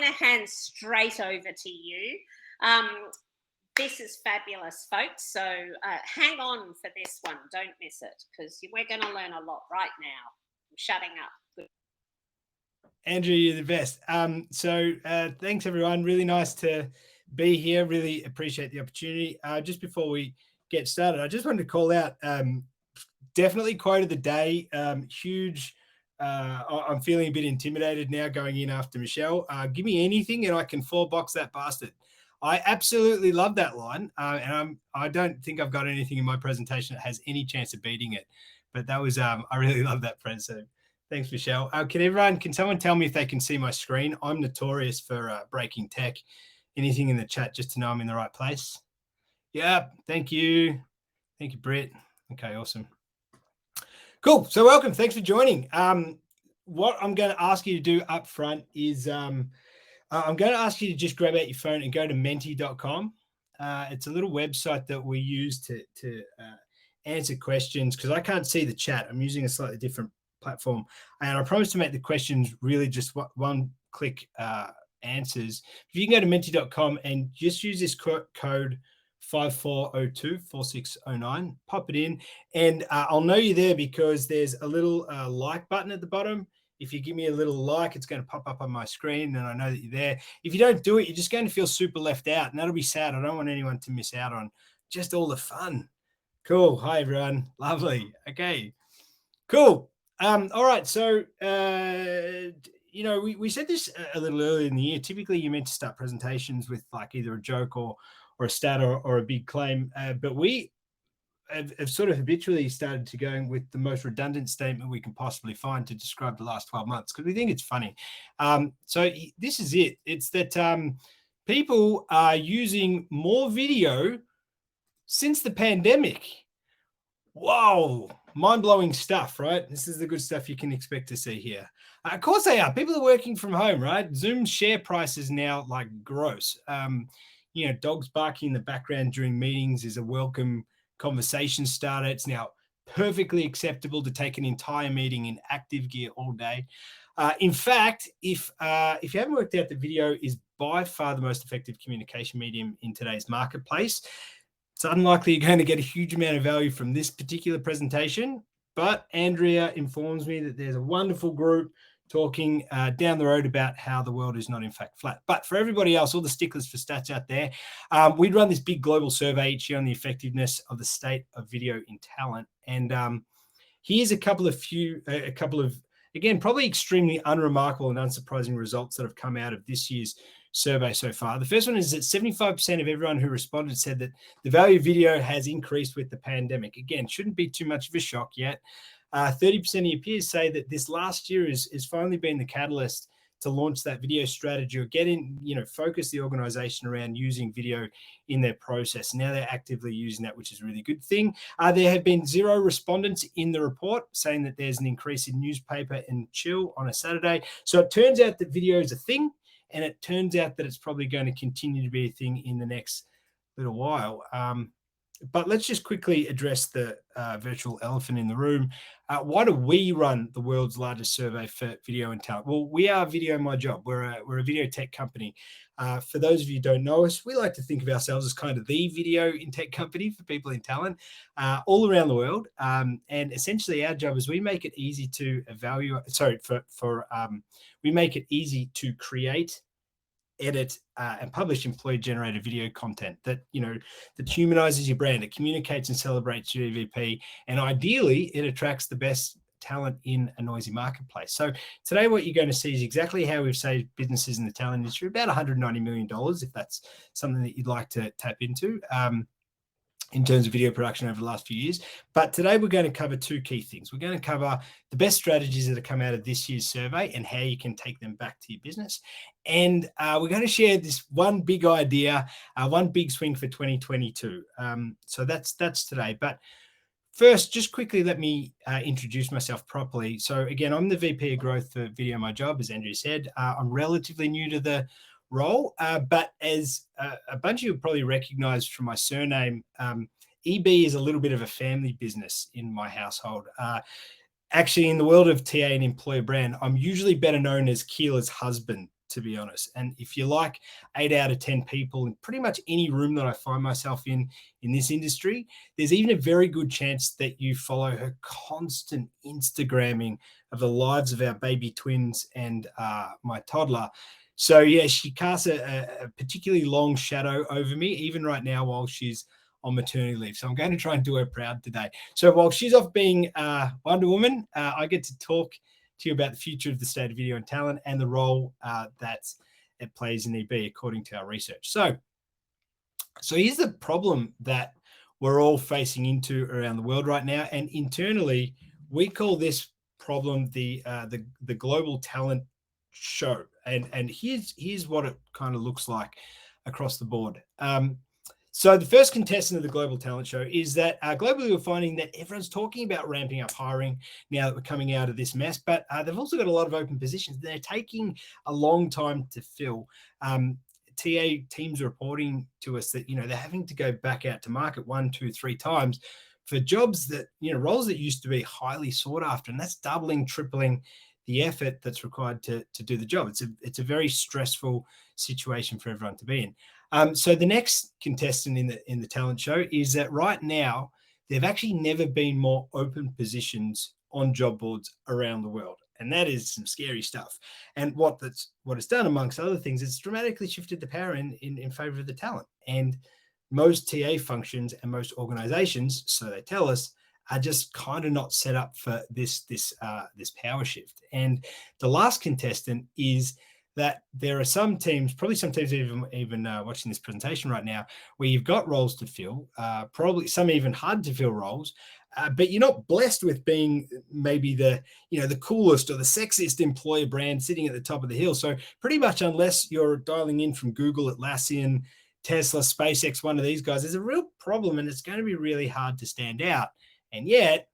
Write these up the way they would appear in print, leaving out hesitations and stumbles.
going to hand straight over to you. This is fabulous, folks. So hang on for this one. Don't miss it, because we're going to learn a lot right now. I'm shutting up. Good. Andrew, you're the best. Thanks, everyone. Really nice to be here. Really appreciate the opportunity. Just before we get started, I just wanted to call out definitely quote of the day. Huge. I'm feeling a bit intimidated now going in after Michelle. Give me anything and I can 4-box that bastard. I absolutely love that line, and I don't think I've got anything in my presentation that has any chance of beating it. But that was I really love that, friend. So thanks, Michelle. Can someone tell me if they can see my screen? I'm notorious for breaking tech. Anything in the chat just to know I'm in the right place? Yeah, thank you. Thank you, Britt. Okay, awesome. Cool. So welcome. Thanks for joining. What I'm going to ask you to do up front is I'm going to ask you to just grab out your phone and go to menti.com. It's a little website that we use to answer questions, because I can't see the chat. I'm using a slightly different platform. And I promise to make the questions really just one-click answers. If you can go to menti.com and just use this code 5402-4609, pop it in, and I'll know you're there because there's a little like button at the bottom. If you give me a little like, it's going to pop up on my screen and I know that you're there. If you don't do it, you're just going to feel super left out, and that'll be sad. I don't want anyone to miss out on just all the fun. Cool. Hi, everyone. Lovely. Okay, cool. All right. So, we said this a little earlier in the year. Typically, you're meant to start presentations with like either a joke or a stat or a big claim. But we have sort of habitually started to going with the most redundant statement we can possibly find to describe the last 12 months, because we think it's funny. So this is it. It's that people are using more video since the pandemic. Whoa, mind-blowing stuff, right? This is the good stuff you can expect to see here. Of course they are. People are working from home, right? Zoom's share price is now like gross. Dogs barking in the background during meetings is a welcome conversation starter. It's now perfectly acceptable to take an entire meeting in active gear all day. In fact, if you haven't worked out, the video is by far the most effective communication medium in today's marketplace. It's unlikely you're going to get a huge amount of value from this particular presentation, but Andrea informs me that there's a wonderful group talking down the road about how the world is not in fact flat. But for everybody else, all the sticklers for stats out there, we'd run this big global survey each year on the effectiveness of the state of video in talent. And here's a couple of, again, probably extremely unremarkable and unsurprising results that have come out of this year's survey so far. The first one is that 75% of everyone who responded said that the value of video has increased with the pandemic. Again, shouldn't be too much of a shock yet. 30% of your peers say that this last year is finally been the catalyst to launch that video strategy or focus the organization around using video in their process. Now they're actively using that, which is a really good thing. There have been 0 respondents in the report saying that there's an increase in newspaper and chill on a Saturday. So it turns out that video is a thing, and it turns out that it's probably going to continue to be a thing in the next little while. But let's just quickly address the virtual elephant in the room. Why do we run the world's largest survey for video and talent? Well, we are Video My Job. We're a video tech company. For those of you who don't know us, we like to think of ourselves as kind of the video in tech company for people in talent all around the world. And essentially, our job is we make it easy to we make it easy to create, edit and publish employee-generated video content that humanizes your brand. It communicates and celebrates your EVP, and ideally, it attracts the best talent in a noisy marketplace. So today, what you're going to see is exactly how we've saved businesses in the talent industry about $190 million, if that's something that you'd like to tap into. In terms of video production over the last few years. But today we're going to cover 2 key things. We're going to cover the best strategies that have come out of this year's survey and how you can take them back to your business. And we're going to share this one big idea, one big swing for 2022. So that's today. But first, just quickly, let me introduce myself properly. So again, I'm the VP of Growth for Video My Job, as Andrew said. I'm relatively new to the role, but as a bunch of you probably recognize from my surname, EB is a little bit of a family business in my household. Actually, in the world of TA and employer brand, I'm usually better known as Keela's husband to be honest. And if you like 8 out of 10 people in pretty much any room that I find myself in this industry, there's even a very good chance that you follow her constant Instagramming of the lives of our baby twins and my toddler. So yeah, she casts a particularly long shadow over me, even right now while she's on maternity leave. So I'm going to try and do her proud today. So while she's off being Wonder Woman, I get to talk to you about the future of the state of video and talent and the role that it plays in EB, according to our research. So here's the problem that we're all facing into around the world right now. And internally, we call this problem the global talent show. And here's what it kind of looks like across the board. So the first contestant of the Global Talent Show is that globally we're finding that everyone's talking about ramping up hiring now that we're coming out of this mess, but they've also got a lot of open positions. They're taking a long time to fill. TA teams are reporting to us that, they're having to go back out to market 1, 2, 3 times for jobs that, roles that used to be highly sought after. And that's doubling, tripling the effort that's required to do the job. It's a very stressful situation for everyone to be in. So the next contestant in the talent show is that right now, there've actually never been more open positions on job boards around the world. And that is some scary stuff. And what it's done, amongst other things, it's dramatically shifted the power in favor of the talent. And most TA functions and most organizations, so they tell us, are just kind of not set up for this power shift. And the last contestant is that there are some teams, probably some teams even watching this presentation right now, where you've got roles to fill, probably some even hard to fill roles, but you're not blessed with being maybe the coolest or the sexiest employer brand sitting at the top of the hill. So pretty much unless you're dialing in from Google, Atlassian, Tesla, SpaceX, one of these guys, there's a real problem, and it's going to be really hard to stand out. And yet,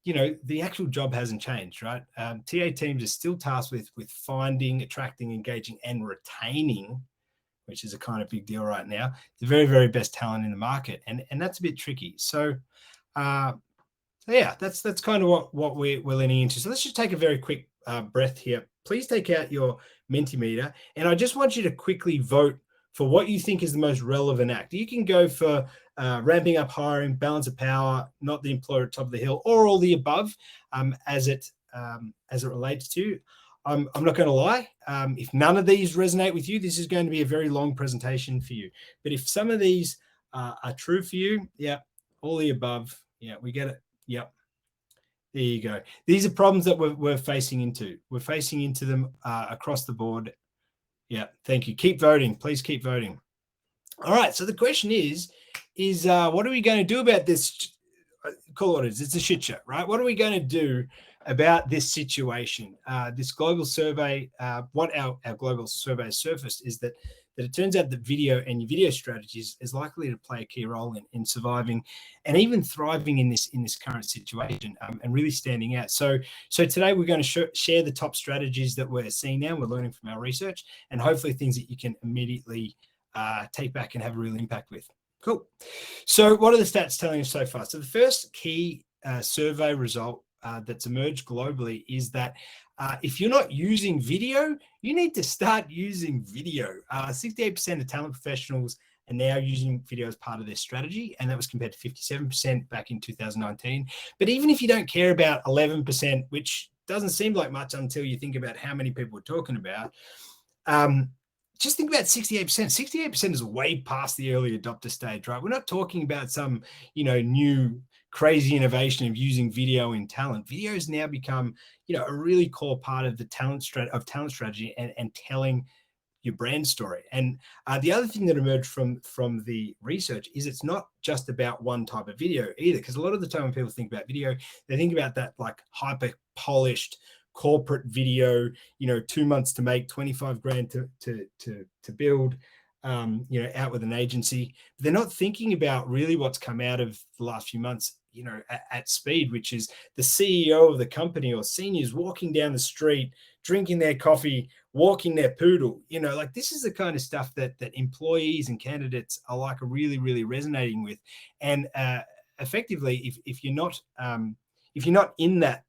the actual job hasn't changed, right? TA teams are still tasked with finding, attracting, engaging, and retaining, which is a kind of big deal right now, the very, very best talent in the market. And that's a bit tricky. So yeah, that's kind of what we're leaning into. So let's just take a very quick breath here. Please take out your Mentimeter. And I just want you to quickly vote for what you think is the most relevant act. You can go for ramping up hiring, balance of power, not the employer at top of the hill, or all the above, as it relates to. I'm not going to lie. If none of these resonate with you, this is going to be a very long presentation for you. But if some of these are true for you, yeah, all the above. Yeah, we get it. Yep. There you go. These are problems that we're facing into. We're facing into them across the board. Yeah, thank you. Keep voting. Please keep voting. All right. So the question is what are we going to do about this? Call it it's a shit show, right? What are we going to do about this situation? This global survey, what our global survey surfaced is that it turns out that video and your video strategies is likely to play a key role in surviving and even thriving in this current situation and really standing out. So today we're going to share the top strategies that we're seeing now. We're learning from our research, and hopefully things that you can immediately take back and have a real impact with. Cool. So what are the stats telling us so far? So the first key survey result that's emerged globally is that if you're not using video, you need to start using video. 68% of talent professionals are now using video as part of their strategy, and that was compared to 57% back in 2019. But even if you don't care about 11%, which doesn't seem like much until you think about how many people we're talking about, just think about 68%. 68% is way past the early adopter stage, right? We're not talking about some, new crazy innovation of using video in talent. Video has now become, a really core part of the talent strategy and telling your brand story. And the other thing that emerged from the research is it's not just about one type of video either, because a lot of the time when people think about video, they think about that like hyper polished corporate video, 2 months to make, 25 grand to build, out with an agency. But they're not thinking about really what's come out of the last few months, at speed, which is the CEO of the company or seniors walking down the street, drinking their coffee, walking their poodle. This is the kind of stuff that employees and candidates are really, really resonating with. And effectively, if you're not in that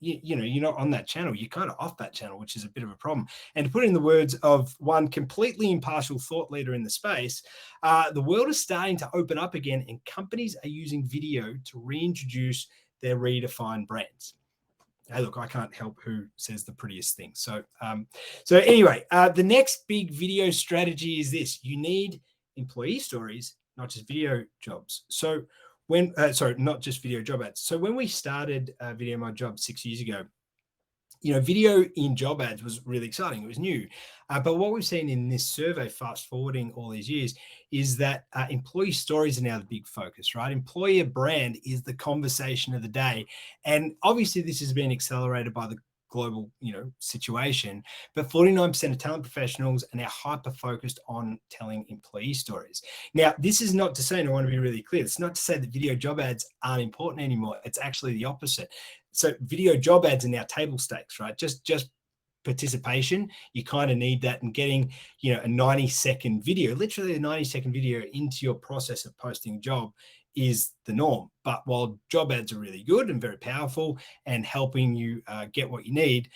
you're not on that channel. You're kind of off that channel, which is a bit of a problem. And to put in the words of one completely impartial thought leader in the space, the world is starting to open up again, and companies are using video to reintroduce their redefined brands. Hey, look, I can't help who says the prettiest thing. So anyway, the next big video strategy is this: you need employee stories, not just video jobs. So not just video job ads. So when we started Video My Job 6 years ago, video in job ads was really exciting. It was new. But what we've seen in this survey, fast forwarding all these years, is that employee stories are now the big focus, right? Employer brand is the conversation of the day. And obviously this has been accelerated by the global, situation, but 49% of talent professionals are now hyper-focused on telling employee stories. Now, this is not to say, and I want to be really clear, it's not to say that video job ads aren't important anymore. It's actually the opposite. So video job ads are now table stakes, right? Just participation, you kind of need that, and getting, a 90-second video, literally a 90-second video into your process of posting a job is the norm. But while job ads are really good and very powerful and helping you get what you need,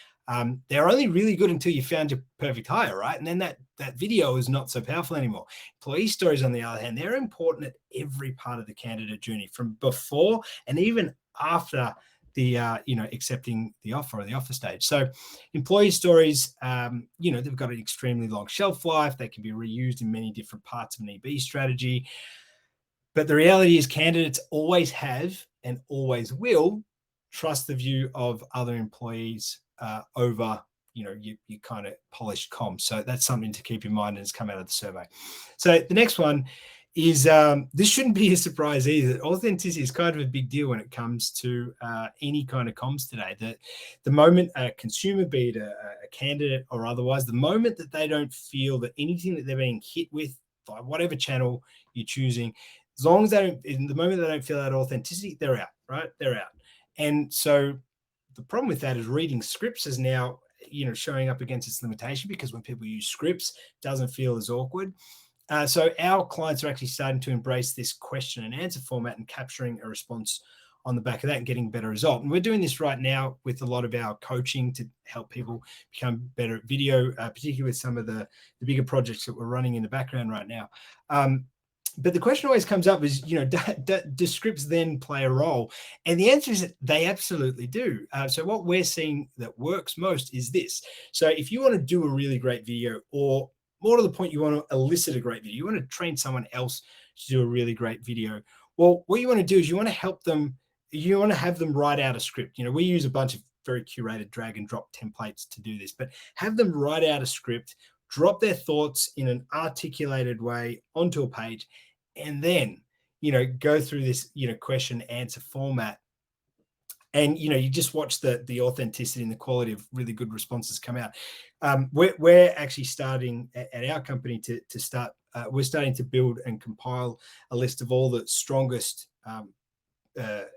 they're only really good until you found your perfect hire, right? And then that video is not so powerful anymore. Employee stories, on the other hand, they're important at every part of the candidate journey, from before and even after the accepting the offer or the offer stage. So employee stories, they've got an extremely long shelf life. They can be reused in many different parts of an EB strategy. But the reality is candidates always have and always will trust the view of other employees over your kind of polished comms. So that's something to keep in mind, and it's come out of the survey. So the next one is, this shouldn't be a surprise either. Authenticity is kind of a big deal when it comes to any kind of comms today. The moment a consumer, be it a candidate or otherwise, the moment that they don't feel that anything that they're being hit with by whatever channel you're choosing, as long as in the moment they don't feel that authenticity, they're out, right? They're out. And so the problem with that is reading scripts is now, showing up against its limitation, because when people use scripts, it doesn't feel as awkward. So our clients are actually starting to embrace this question and answer format and capturing a response on the back of that and getting a better result. And we're doing this right now with a lot of our coaching to help people become better at video, particularly with some of the bigger projects that we're running in the background right now. But the question always comes up is, do scripts then play a role? And the answer is that they absolutely do. So what we're seeing that works most is this. So if you want to do a really great video, or more to the point, you want to elicit a great video, you want to train someone else to do a really great video, well, what you want to do is you want to help them, you want to have them write out a script. We use a bunch of very curated drag and drop templates to do this, but have them write out a script, drop their thoughts in an articulated way onto a page, and then, go through this, question answer format. And, you just watch the authenticity and the quality of really good responses come out. We're actually starting at our company to start, we're starting to build and compile a list of all the strongest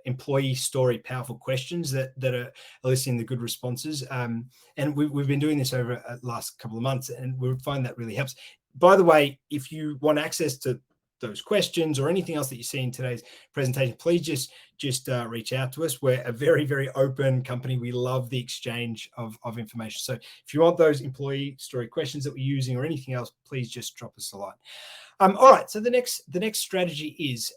employee story powerful questions that are eliciting the good responses. And we've been doing this over the last couple of months, and we find that really helps. By the way, if you want access to those questions or anything else that you see in today's presentation, please just reach out to us. We're a very, very open company. We love the exchange of information. So if you want those employee story questions that we're using or anything else, please just drop us a line. All right. So the next strategy is,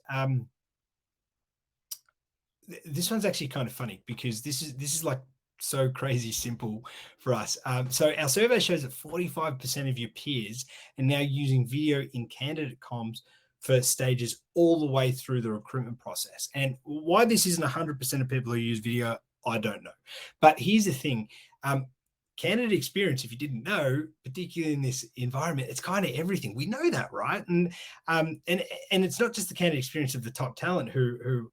this one's actually kind of funny, because this is like so crazy simple for us. So our survey shows that 45% of your peers are now using video in candidate comms for stages all the way through the recruitment process. And why this isn't 100% of people who use video, I don't know. But here's the thing. Candidate experience, if you didn't know, particularly in this environment, it's kind of everything. We know that, right? And it's not just the candidate experience of the top talent who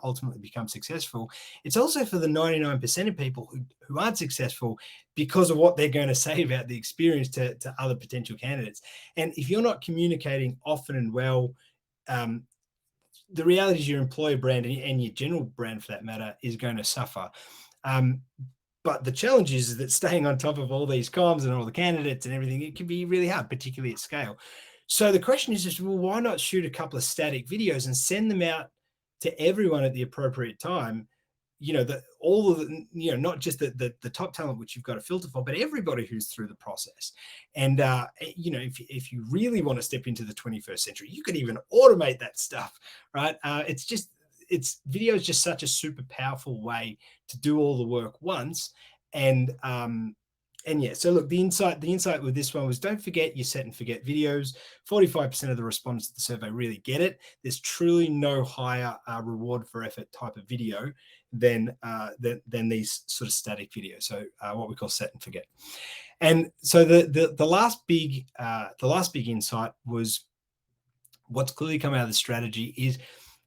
ultimately become successful. It's also for the 99% of people who aren't successful because of what they're going to say about the experience to other potential candidates. And if you're not communicating often and well, the reality is your employer brand and your general brand, for that matter, is going to suffer. But the challenge is that staying on top of all these comms and all the candidates and everything, it can be really hard, particularly at scale. So the question is just, well, why not shoot a couple of static videos and send them out to everyone at the appropriate time, all of the, not just the top talent, which you've got to filter for, but everybody who's through the process. And, if you really want to step into the 21st century, you could even automate that stuff, right? Video is just such a super powerful way to do all the work once. And yeah, so look, the insight with this one was, don't forget your set and forget videos. 45% of the respondents to the survey really get it. There's truly no higher reward for effort type of video than these sort of static videos. So what we call set and forget. And so the last big insight was, what's clearly come out of the strategy is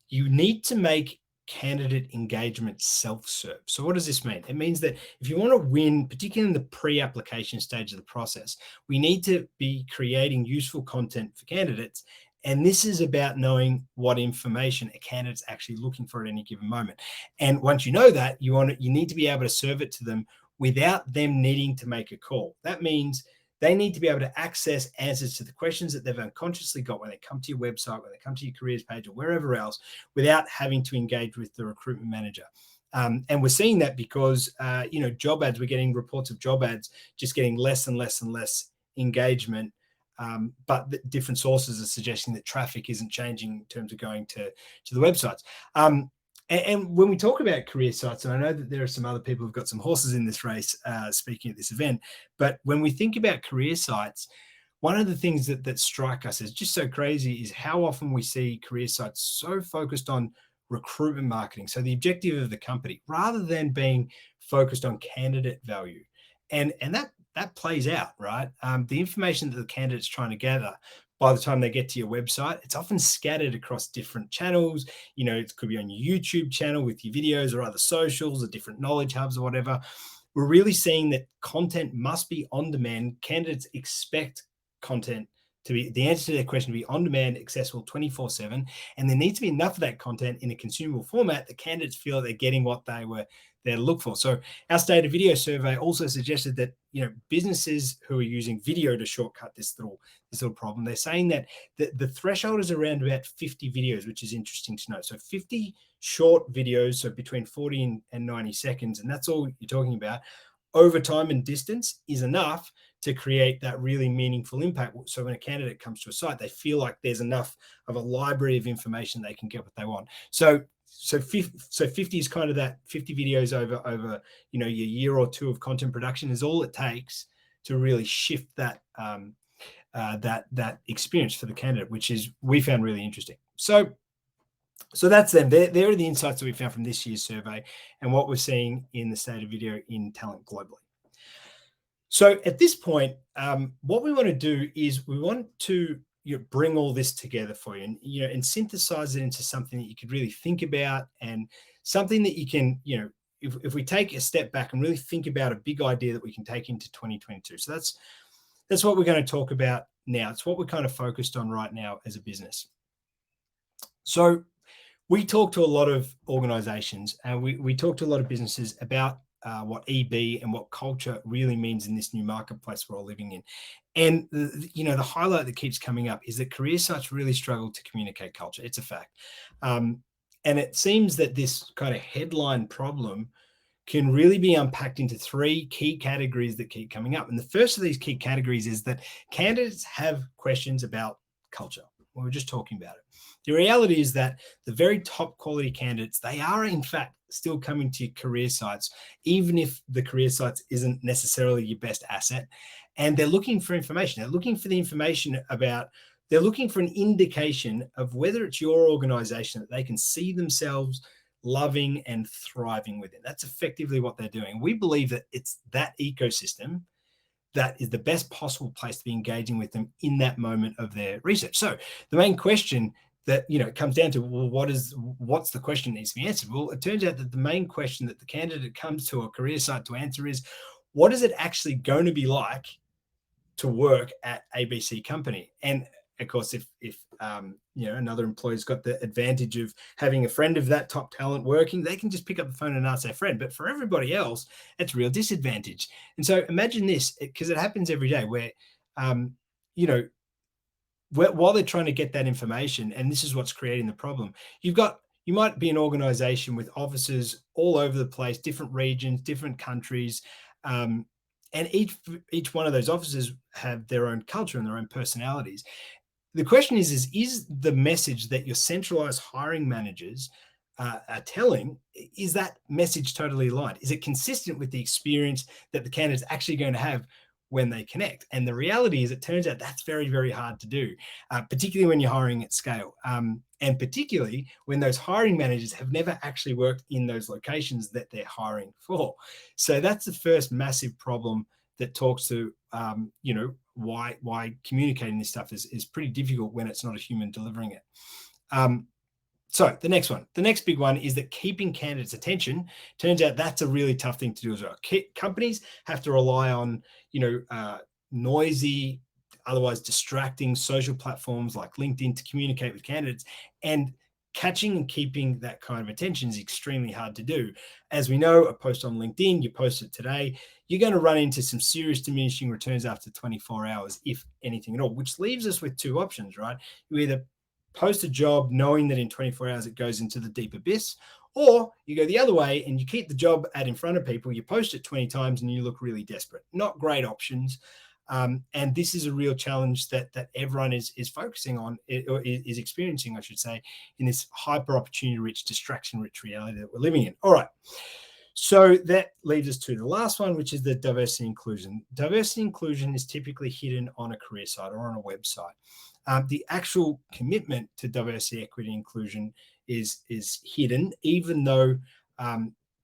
you need to make candidate engagement self-serve. So what does this mean? It means that if you want to win, particularly in the pre-application stage of the process, we need to be creating useful content for candidates. And this is about knowing what information a candidate's actually looking for at any given moment. And once you know that, you need to be able to serve it to them without them needing to make a call. That means they need to be able to access answers to the questions that they've unconsciously got when they come to your website, when they come to your careers page, or wherever else, without having to engage with the recruitment manager. And we're seeing that because, job ads, we're getting reports of job ads just getting less and less and less engagement. But the different sources are suggesting that traffic isn't changing in terms of going to the websites. And when we talk about career sites, and I know that there are some other people who've got some horses in this race speaking at this event, but when we think about career sites, one of the things that strike us as just so crazy is how often we see career sites so focused on recruitment marketing, so the objective of the company, rather than being focused on candidate value. And that plays out, right? The information that the candidate's trying to gather, by the time they get to your website, it's often scattered across different channels. It could be on your YouTube channel with your videos, or other socials, or different knowledge hubs, or whatever. We're really seeing that content must be on demand. Candidates expect content to be, the answer to their question, to be on demand, accessible 24/7. And there needs to be enough of that content in a consumable format that candidates feel they're getting what they were there to look for. So our state of video survey also suggested that, businesses who are using video to shortcut this little problem, they're saying that the threshold is around about 50 videos, which is interesting to note. So 50 short videos, so between 40 and 90 seconds, and that's all you're talking about, over time and distance, is enough to create that really meaningful impact. So when a candidate comes to a site, they feel like there's enough of a library of information they can get what they want. So 50 is kind of that 50 videos over your year or two of content production is all it takes to really shift that that experience for the candidate, which is, we found really interesting. So that's them. There are the insights that we found from this year's survey and what we're seeing in the state of video in talent globally. So at this point, what we want to do is we want to bring all this together for you, and synthesize it into something that you could really think about, and something that you can, if we take a step back and really think about a big idea that we can take into 2022. So that's what we're going to talk about now. It's what we're kind of focused on right now as a business. So we talk to a lot of organizations, and we talk to a lot of businesses about what EB and what culture really means in this new marketplace we're all living in. And the highlight that keeps coming up is that career sites really struggle to communicate culture. It's a fact. And it seems that this kind of headline problem can really be unpacked into three key categories that keep coming up. And the first of these key categories is that candidates have questions about culture. We were just talking about it. The reality is that the very top quality candidates, they are in fact still coming to career sites, even if the career sites isn't necessarily your best asset. And they're looking for information. They're looking for the information about, they're looking for an indication of whether it's your organization that they can see themselves loving and thriving within. That's effectively what they're doing. We believe that it's that ecosystem that is the best possible place to be engaging with them in that moment of their research. So the main question that, it comes down to, well, what's the question that needs to be answered? Well, it turns out that the main question that the candidate comes to a career site to answer is, what is it actually going to be like to work at ABC company? And of course, if another employer's got the advantage of having a friend of that top talent working, they can just pick up the phone and ask their friend. But for everybody else, it's a real disadvantage. And so imagine this, because it happens every day where, while they're trying to get that information, and this is what's creating the problem, you've got you might be an organization with offices all over the place, different regions, different countries. And each one of those offices have their own culture and their own personalities. The question is the message that your centralized hiring managers are telling, is that message totally aligned? Is it consistent with the experience that the candidate's actually going to have when they connect? And the reality is, it turns out that's very, very hard to do, particularly when you're hiring at scale. And particularly when those hiring managers have never actually worked in those locations that they're hiring for. So that's the first massive problem that talks to, why communicating this stuff is pretty difficult when it's not a human delivering it. So the next big one is that keeping candidates' attention. Turns out that's a really tough thing to do as well. Companies have to rely on, noisy, otherwise distracting social platforms like LinkedIn to communicate with candidates, and catching and keeping that kind of attention is extremely hard to do. As we know, a post on LinkedIn, you post it today, you're going to run into some serious diminishing returns after 24 hours, if anything at all, which leaves us with two options, right? You either post a job knowing that in 24 hours it goes into the deep abyss, or you go the other way and you keep the job ad in front of people, you post it 20 times and you look really desperate. Not great options. And this is a real challenge that everyone is focusing on, or is experiencing, I should say, in this hyper opportunity rich, distraction rich reality that we're living in. All right. So that leads us to the last one, which is the diversity inclusion. Diversity inclusion is typically hidden on a career site or on a website. The actual commitment to diversity, equity, inclusion is hidden, even though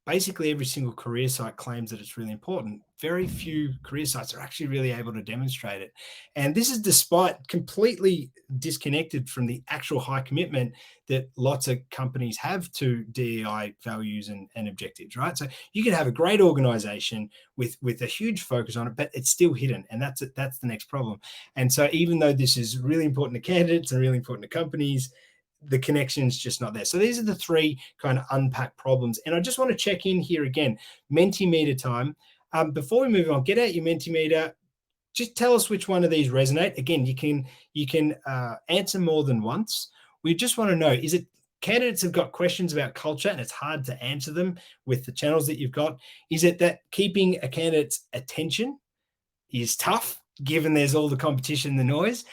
basically every single career site claims that it's really important. Very few career sites are actually really able to demonstrate it. And this is despite completely disconnected from the actual high commitment that lots of companies have to DEI values and objectives, right? So you can have a great organization with a huge focus on it, but it's still hidden. And that's the next problem. And so even though this is really important to candidates and really important to companies, the connection is just not there. So these are the three kind of unpacked problems. And I just want to check in here again, Mentimeter time. Before we move on, get out your Mentimeter. Just tell us which one of these resonate. Again, you can answer more than once. We just want to know, is it candidates have got questions about culture and it's hard to answer them with the channels that you've got? Is it that keeping a candidate's attention is tough, given there's all the competition, the noise?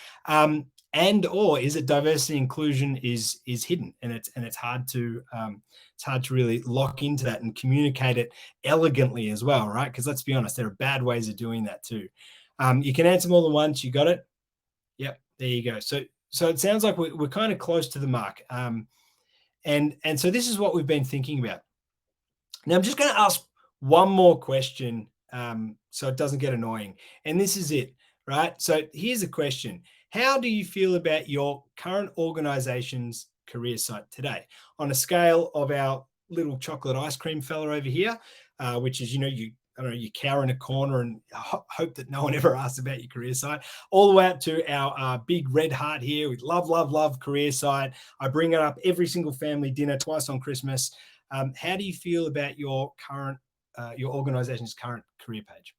And or is it diversity inclusion is hidden and it's hard to really lock into that and communicate it elegantly as well, right? Because let's be honest, there are bad ways of doing that too. You can answer more than once. You got it? Yep, there you go. So it sounds like we're kind of close to the mark. And so this is what we've been thinking about. Now I'm just going to ask one more question so it doesn't get annoying. And this is it, right? So here's a question. How do you feel about your current organization's career site today? On a scale of our little chocolate ice cream fella over here, which is, you cower in a corner and hope that no one ever asks about your career site, all the way up to our big red heart here with love, love, love career site. I bring it up every single family dinner, twice on Christmas. How do you feel about your organization's current career page?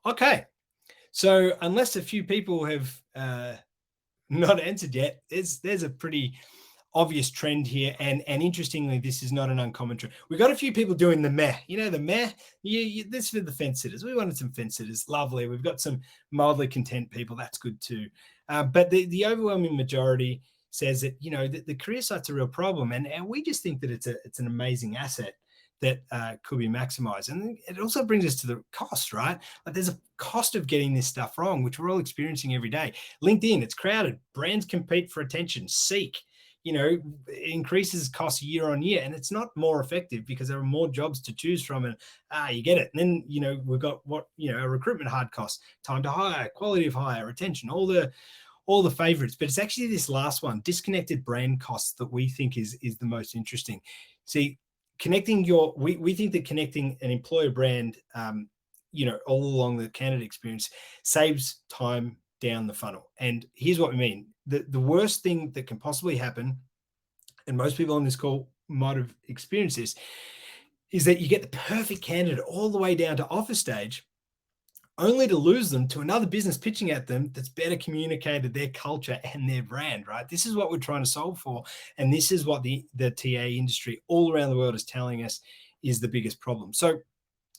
Okay. So unless a few people have not answered yet, there's a pretty obvious trend here. And interestingly, this is not an uncommon trend. We've got a few people doing the meh. The meh, this for the fence sitters. We wanted some fence sitters. Lovely. We've got some mildly content people. That's good too. But the overwhelming majority says that, the career site's a real problem. And we just think that it's an amazing asset that could be maximized. And it also brings us to the cost, right? Like there's a cost of getting this stuff wrong, which we're all experiencing every day. LinkedIn, it's crowded. Brands compete for attention. Seek, increases costs year on year, and it's not more effective because there are more jobs to choose from. And you get it. And then, we've got a recruitment hard cost, time to hire, quality of hire, retention, all the favorites. But it's actually this last one, disconnected brand costs, that we think is the most interesting. See, we think that connecting an employer brand, all along the candidate experience saves time down the funnel. And here's what we mean. The worst thing that can possibly happen, and most people on this call might have experienced this, is that you get the perfect candidate all the way down to offer stage, only to lose them to another business pitching at them that's better communicated their culture and their brand, right? This is what we're trying to solve for. And this is what the TA industry all around the world is telling us is the biggest problem. So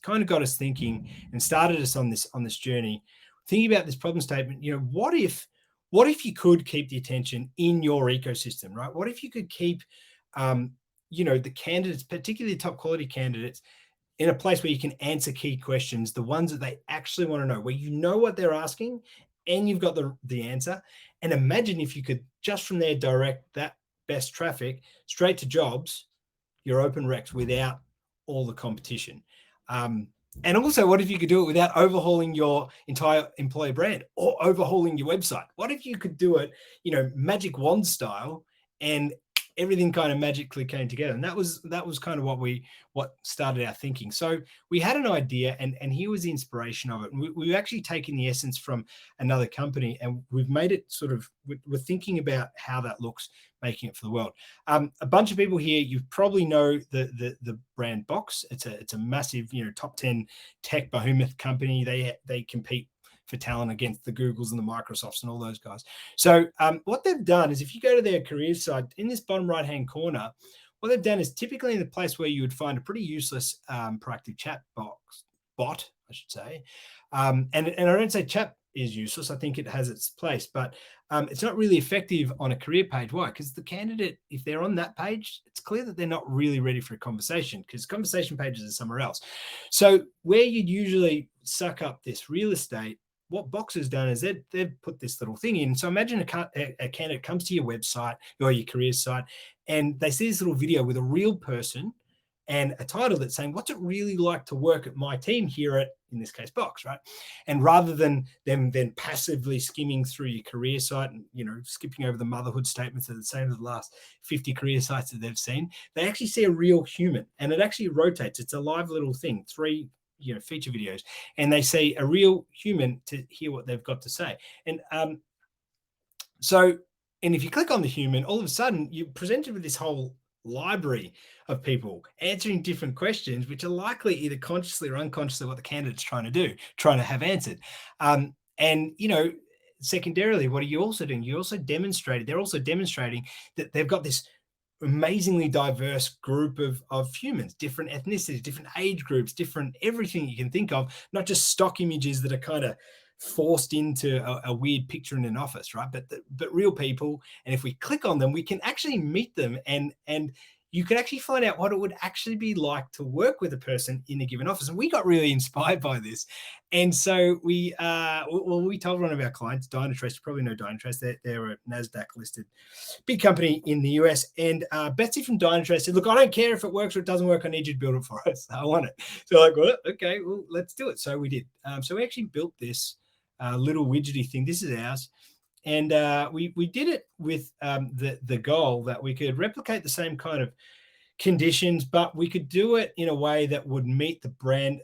kind of got us thinking and started us on this journey, thinking about this problem statement. What if you could keep the attention in your ecosystem, right? What if you could keep the candidates, particularly top quality candidates, in a place where you can answer key questions, the ones that they actually want to know, where you know what they're asking and you've got the answer. And imagine if you could just from there direct that best traffic straight to jobs, your open recs, without all the competition. And also, what if you could do it without overhauling your entire employer brand or overhauling your website? What if you could do it, magic wand style, and everything kind of magically came together? And that was kind of what started our thinking. So we had an idea, and here was the inspiration of it. And we've actually taken the essence from another company, and we've made it sort of, we're thinking about how that looks, making it for the world. A bunch of people here, you probably know the brand Box. It's a massive, top 10 tech behemoth company. They compete for talent against the Googles and the Microsofts and all those guys. So what they've done is, if you go to their careers side, in this bottom right-hand corner, what they've done is, typically in the place where you would find a pretty useless proactive chat bot, I should say. And I don't say chat is useless. I think it has its place, but it's not really effective on a career page. Why? Because the candidate, if they're on that page, it's clear that they're not really ready for a conversation, because conversation pages are somewhere else. So where you'd usually suck up this real estate, what Box has done is they've put this little thing in. So imagine a candidate comes to your website or your career site, and they see this little video with a real person and a title that's saying, what's it really like to work at my team here at, in this case, Box, right? And rather than them then passively skimming through your career site and, skipping over the motherhood statements that are the same as the last 50 career sites that they've seen, they actually see a real human, and it actually rotates. It's a live little thing, 3 feature videos, and they see a real human to hear what they've got to say. And and if you click on the human, all of a sudden you're presented with this whole library of people answering different questions, which are likely either consciously or unconsciously what the candidate's trying to have answered. And secondarily, what are you also doing? They're also demonstrating that they've got this amazingly diverse group of humans, different ethnicities, different age groups, different everything you can think of, not just stock images that are kind of forced into a weird picture in an office, right? But real people. And if we click on them, we can actually meet them, and you can actually find out what it would actually be like to work with a person in a given office. And we got really inspired by this. And so we told one of our clients, Dynatrace. You probably know Dynatrace. They're a NASDAQ listed big company in the US. And Betsy from Dynatrace said, look, I don't care if it works or it doesn't work. I need you to build it for us. I want it. So like, well, okay, well, let's do it. So we did. So we actually built this little widgety thing. This is ours. And we did it with the goal that we could replicate the same kind of conditions, but we could do it in a way that would meet the brand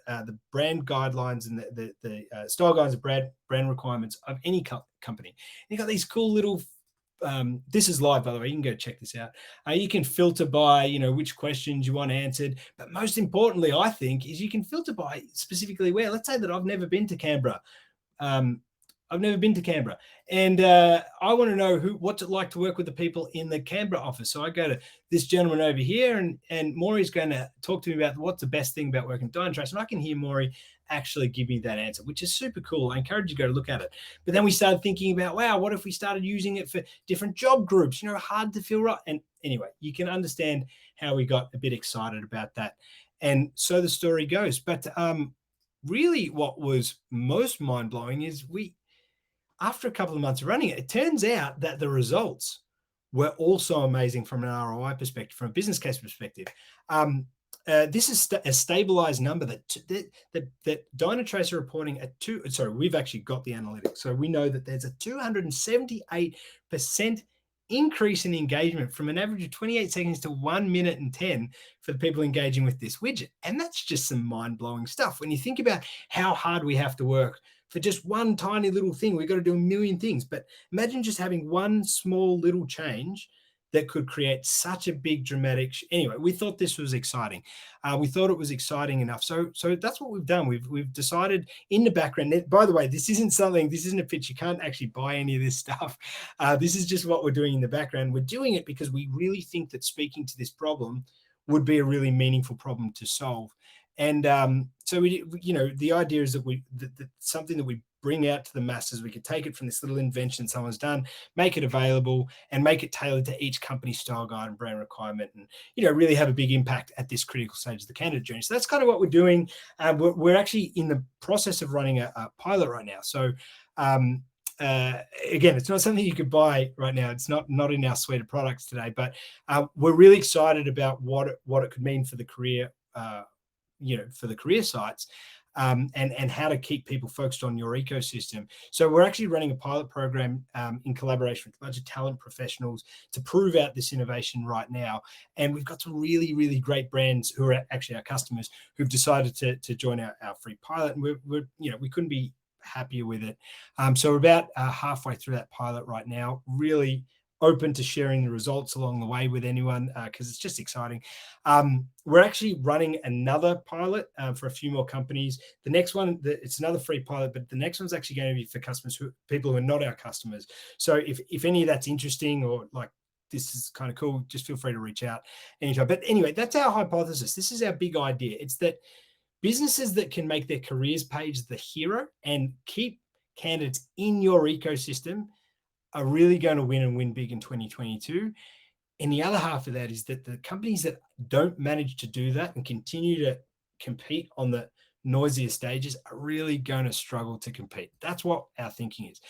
guidelines and the style guidelines, the brand requirements of any company. And you got these cool little. This is live, by the way. You can go check this out. You can filter by, which questions you want answered. But most importantly, I think, is you can filter by specifically where. Let's say that I've never been to Canberra. I've never been to Canberra, and I want to know what's it like to work with the people in the Canberra office. So I go to this gentleman over here, and Maury's going to talk to me about what's the best thing about working at Dynatrace, and I can hear Maury actually give me that answer, which is super cool. I encourage you to go look at it. But then we started thinking about, wow, what if we started using it for different job groups? Hard to feel right. And anyway, you can understand how we got a bit excited about that. And so the story goes. But really, what was most mind-blowing is after a couple of months of running it, it turns out that the results were also amazing from an ROI perspective, from a business case perspective. This is a stabilized number that Dynatrace are reporting at we've actually got the analytics. So we know that there's a 278% increase in engagement from an average of 28 seconds to 1 minute and 10 for the people engaging with this widget. And that's just some mind-blowing stuff. When you think about how hard we have to work for just one tiny little thing, we've got to do a million things. But imagine just having one small little change that could create such a big dramatic anyway, we thought this was exciting. We thought it was exciting enough, so that's what we've done. We've decided in the background. By the way, this isn't a pitch. You can't actually buy any of this stuff. This is just what we're doing in the background. We're doing it because we really think that speaking to this problem would be a really meaningful problem to solve. And so the idea is that something that we bring out to the masses, we could take it from this little invention someone's done, make it available, and make it tailored to each company's style guide and brand requirement, and really have a big impact at this critical stage of the candidate journey. So that's kind of what we're doing. We're actually in the process of running a pilot right now. So again, it's not something you could buy right now. It's not in our suite of products today, but we're really excited about what it could mean for the career for the career sites, and how to keep people focused on your ecosystem. So we're actually running a pilot program in collaboration with a bunch of talent professionals to prove out this innovation right now. And we've got some really, really great brands who are actually our customers who've decided to join our free pilot. And we couldn't be happier with it. So we're about halfway through that pilot right now, really open to sharing the results along the way with anyone, because it's just exciting. We're actually running another pilot for a few more companies. The next one, it's another free pilot, but the next one's actually going to be for people who are not our customers. So if any of that's interesting, or like this is kind of cool, just feel free to reach out anytime. But anyway, that's our hypothesis. This is our big idea. It's that businesses that can make their careers page the hero and keep candidates in your ecosystem are really going to win and win big in 2022. And the other half of that is that the companies that don't manage to do that and continue to compete on the noisier stages are really going to struggle to compete. That's what our thinking is.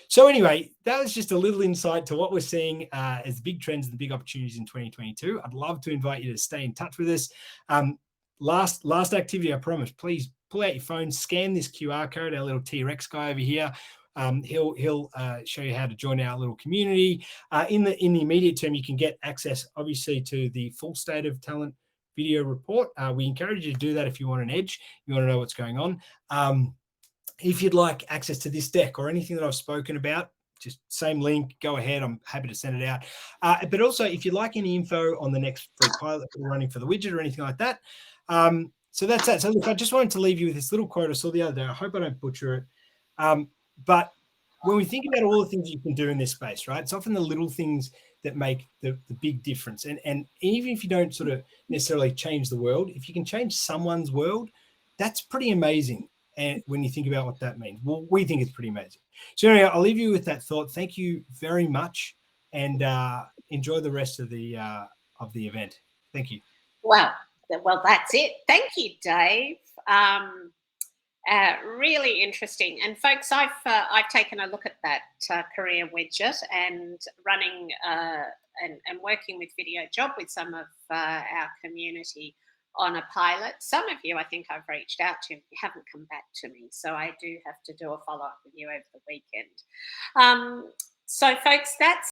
So anyway, that was just a little insight to what we're seeing as big trends and the big opportunities in 2022. I'd love to invite you to stay in touch with us. Last activity, I promise, please pull out your phone, scan this QR code, our little T-Rex guy over here. He'll show you how to join our little community. In the immediate term, you can get access, obviously, to the full State of Talent video report. We encourage you to do that if you want an edge, you want to know what's going on. If you'd like access to this deck or anything that I've spoken about, just same link, go ahead. I'm happy to send it out. But also, if you'd like any info on the next free pilot that we're running for the widget or anything like that. So that's that. So look, I just wanted to leave you with this little quote I saw the other day. I hope I don't butcher it. But when we think about all the things you can do in this space, right, it's often the little things that make the big difference. And even if you don't sort of necessarily change the world, if you can change someone's world, that's pretty amazing. And when you think about what that means, well, we think it's pretty amazing. So anyway, I'll leave you with that thought. Thank you very much, and enjoy the rest of the event. Thank you. Well, that's it. Thank you, Dave. Really interesting. And folks, I've taken a look at that career widget and running and working with Video Job with some of our community on a pilot. Some of you, I think I've reached out to, you haven't come back to me, so I do have to do a follow-up with you over the weekend. So folks, that's